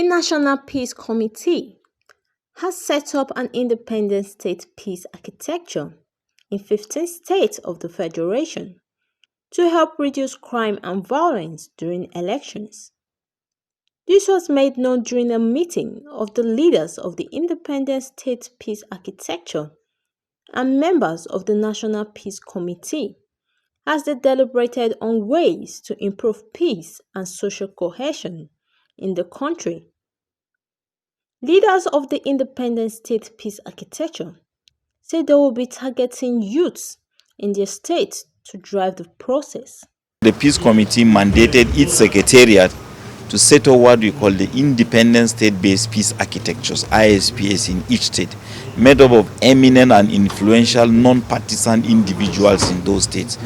The National Peace Committee has set up an independent state peace architecture in 15 states of the Federation to help reduce crime and violence during elections. This was made known during a meeting of the leaders of the Independent State Peace Architecture and members of the National Peace Committee as they deliberated on ways to improve peace and social cohesion in the country. Leaders of the Independent State Peace Architecture say they will be targeting youths in their states to drive the process. The Peace Committee mandated its secretariat to set up what we call the Independent State-Based Peace Architectures, ISPs, in each state, made up of eminent and influential non-partisan individuals in those states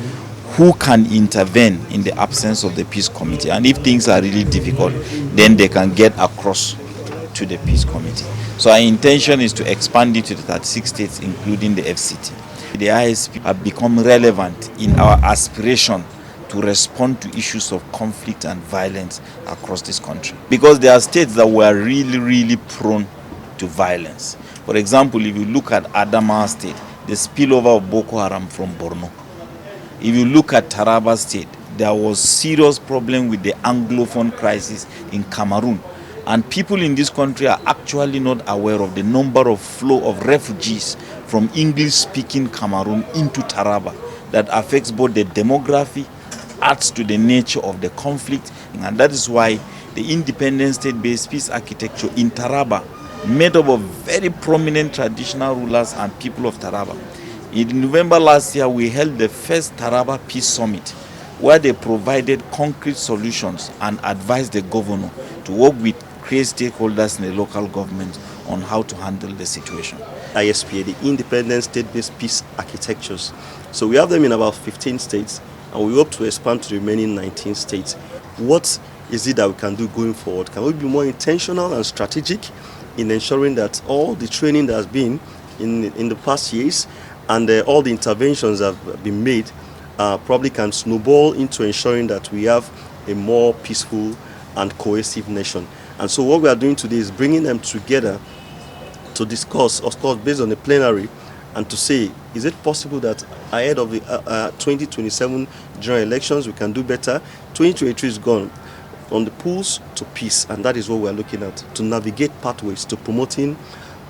who can intervene in the absence of the Peace Committee. And if things are really difficult, then they can get across to the Peace Committee. So our intention is to expand it to the 36 states, including the FCT. The ISP have become relevant in our aspiration to respond to issues of conflict and violence across this country. Because there are states that were really prone to violence. For example, if you look at Adamawa State, the spillover of Boko Haram from Borno. If you look at Taraba State, there was serious problem with the Anglophone crisis in Cameroon. And people in this country are actually not aware of the number of flow of refugees from English-speaking Cameroon into Taraba that affects both the demography, adds to the nature of the conflict, and that is why the independent state-based peace architecture in Taraba, made up of very prominent traditional rulers and people of Taraba. In November last year, we held the first Taraba Peace Summit, where they provided concrete solutions and advised the governor to work with key stakeholders in the local government on how to handle the situation. ISPA, the Independent State-Based Peace Architectures. So we have them in about 15 states, and we hope to expand to the remaining 19 states. What is it that we can do going forward? Can we be more intentional and strategic in ensuring that all the training that has been in the past years and all the interventions that have been made probably can snowball into ensuring that we have a more peaceful and cohesive nation? And so what we are doing today is bringing them together to discuss, of course, based on the plenary, and to say, is it possible that ahead of the 2027 general elections we can do better? 2023 is gone. From the pools to peace, and that is what we are looking at, to navigate pathways to promoting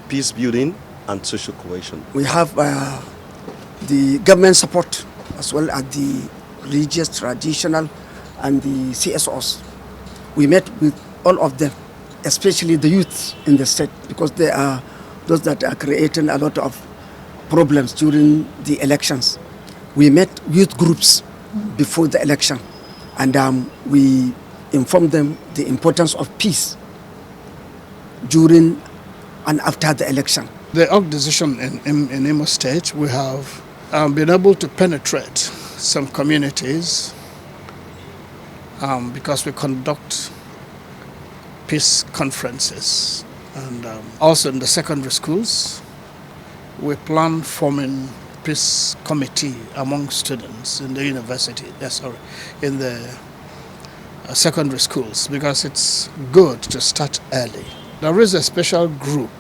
peace building and social cohesion. We have the government support as well as the religious, traditional, and the CSOs. We met with all of them, especially the youth in the state, because they are those that are creating a lot of problems during the elections. We met youth groups before the election, and we informed them the importance of peace during and after the election. The organization in Imo State, we have been able to penetrate some communities because we conduct peace conferences, and also in the secondary schools we plan forming peace committee among students in the university, in the secondary schools, because it's good to start early. There is a special group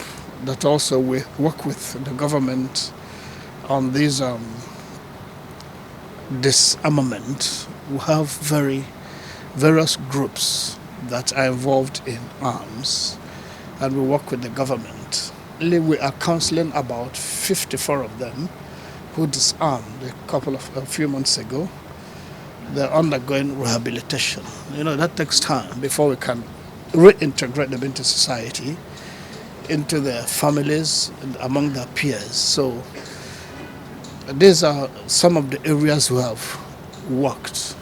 that also we work with the government on these disarmament. We have various groups that are involved in arms, and we work with the government. We are counseling about 54 of them who disarmed a few months ago. They're undergoing rehabilitation. That takes time before we can reintegrate them into society, into their families, and among their peers. So these are some of the areas we have worked